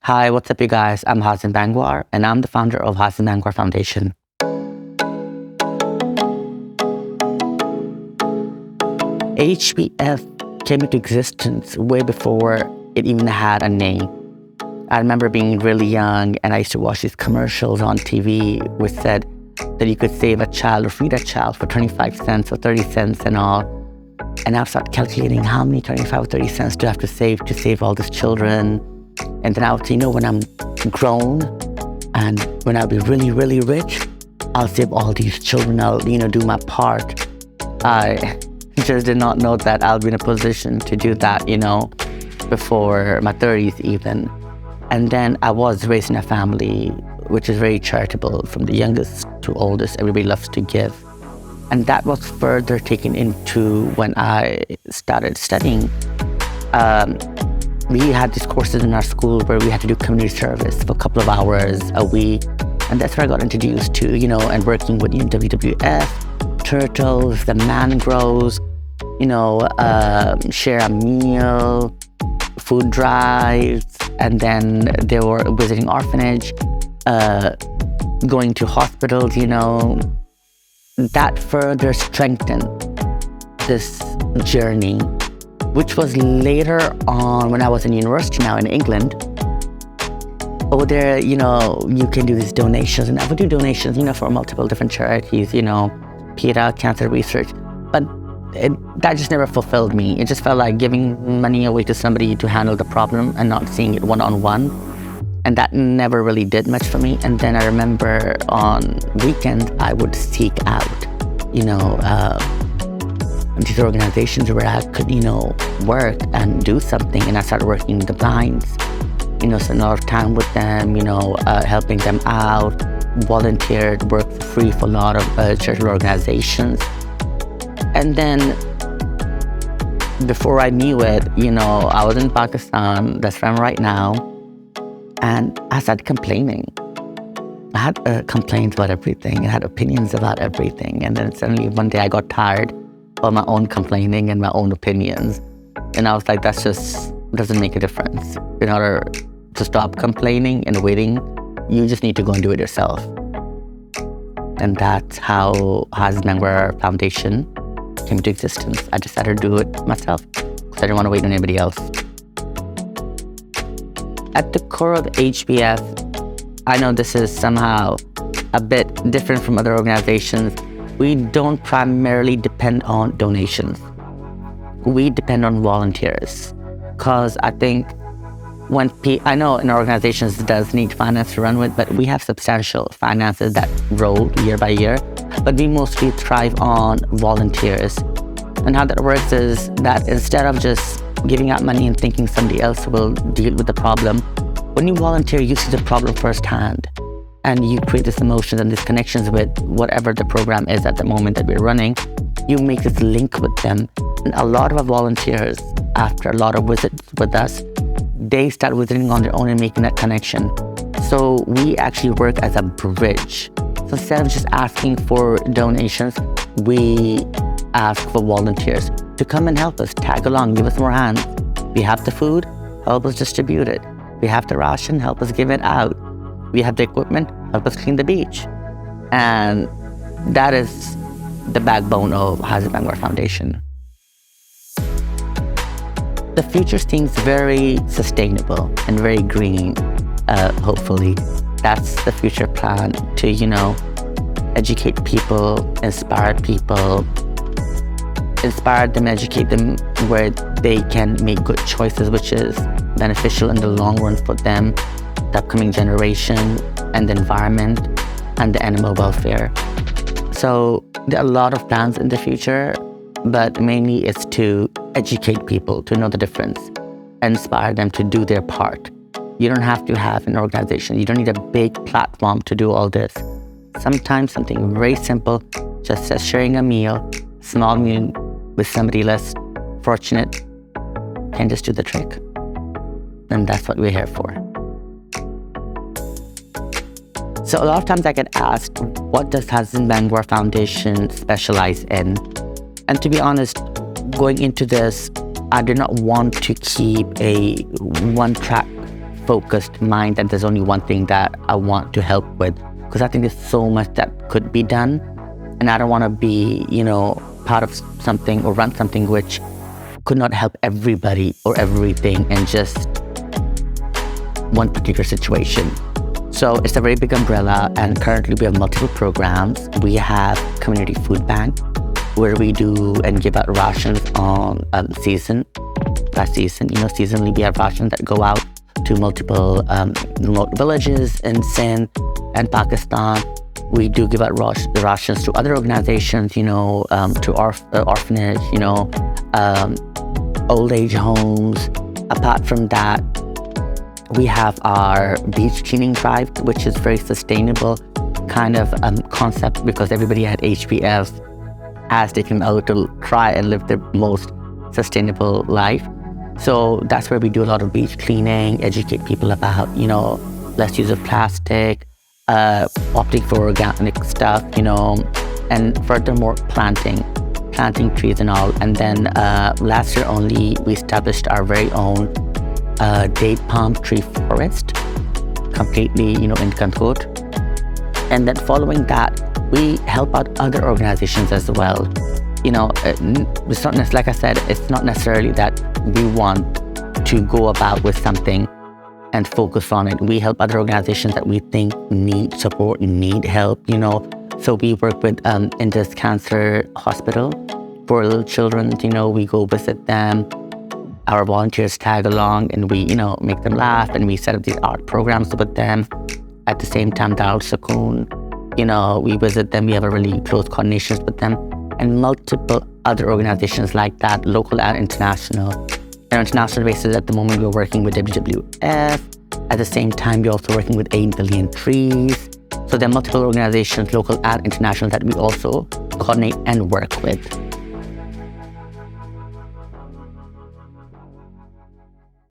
Hi, what's up, you guys? I'm Hazim Bangwar, and I'm the founder of Hazim Bangwar Foundation. HBF came into existence way before it even had a name. I remember being really young, and I used to watch these commercials on TV which said that you could save a child or feed a child for 25 cents or 30 cents and all. And I started calculating how many 25 or 30 cents do I have to save all these children. And then I would say, when I'm grown and when I'll be really, really rich, I'll save all these children. I'll, do my part. I just did not know that I'll be in a position to do that, before my 30s even. And then I was raised in a family which is very charitable, from the youngest to oldest. Everybody loves to give. And that was further taken into when I started studying. We had these courses in our school where we had to do community service for a couple of hours a week. And that's where I got introduced to, and working with WWF, turtles, the mangroves, share a meal, food drives. And then they were visiting orphanage, going to hospitals, That further strengthened this journey, which was later on when I was in university now in England. Over there, you can do these donations, and I would do donations, for multiple different charities, PETA, cancer research. But that just never fulfilled me. It just felt like giving money away to somebody to handle the problem and not seeing it one-on-one. And that never really did much for me. And then I remember on weekends, I would seek out, these organizations where I could, work and do something. And I started working the blinds, spent a lot of time with them, helping them out, volunteered, worked for free for a lot of charitable organizations. And then before I knew it, I was in Pakistan, that's where I'm right now. And I started complaining. I had complaints about everything. I had opinions about everything. And then suddenly one day I got tired of my own complaining and my own opinions. And I was like, that just doesn't make a difference. In order to stop complaining and waiting, you just need to go and do it yourself. And that's how Hazim Bangwar Foundation came into existence. I decided to do it myself because I didn't want to wait on anybody else. At the core of HBF, I know this is somehow a bit different from other organizations. We don't primarily depend on donations. We depend on volunteers. Because I think I know in organizations it does need finance to run with, but we have substantial finances that grow year by year. But we mostly thrive on volunteers. And how that works is that instead of just giving out money and thinking somebody else will deal with the problem, when you volunteer, you see the problem firsthand. And you create this emotions and these connections with whatever the program is at the moment that we're running. You make this link with them. And a lot of our volunteers, after a lot of visits with us, they start visiting on their own and making that connection. So we actually work as a bridge. So instead of just asking for donations, we ask for volunteers to come and help us, tag along, give us more hands. We have the food, help us distribute it. We have the ration, help us give it out. We have the equipment, help us clean the beach. And that is the backbone of Hazim Bangwar Foundation. The future seems very sustainable and very green, hopefully. That's the future plan to, educate people, inspire people, inspire them, educate them where they can make good choices, which is beneficial in the long run for them, the upcoming generation, and the environment, and the animal welfare. So there are a lot of plans in the future, but mainly it's to educate people to know the difference, inspire them to do their part. You don't have to have an organization. You don't need a big platform to do all this. Sometimes something very simple, just as sharing a meal, small meal with somebody less fortunate, can just do the trick. And that's what we're here for. So a lot of times I get asked, what does Hazim Bangwar Foundation specialize in? And to be honest, going into this, I did not want to keep a one-track focused mind that there's only one thing that I want to help with, because I think there's so much that could be done, and I don't want to be, part of something or run something which could not help everybody or everything in just one particular situation. So it's a very big umbrella, and currently we have multiple programs. We have community food bank, where we do and give out rations on season. Seasonally we have rations that go out to multiple remote villages in Sindh and Pakistan. We do give out rations to other organizations, to orphanage, old age homes. Apart from that, we have our beach cleaning drive, which is very sustainable kind of concept, because everybody at HBF has taken out to try and live their most sustainable life. So that's where we do a lot of beach cleaning, educate people about, less use of plastic, opting for organic stuff, and furthermore planting trees and all. And then last year only, we established our very own date palm tree forest, completely, in Kanthot. And then following that, we help out other organizations as well. It's not like I said, it's not necessarily that we want to go about with something and focus on it. We help other organizations that we think need support, need help, So we work with Indus Cancer Hospital for little children. We go visit them. Our volunteers tag along, and we, make them laugh, and we set up these art programs with them. At the same time, Darul Sakoon, we visit them. We have a really close coordinations with them, and multiple other organizations like that, local and international. On an international basis, at the moment, we're working with WWF. At the same time, we're also working with 8 billion trees. So there are multiple organizations, local and international, that we also coordinate and work with.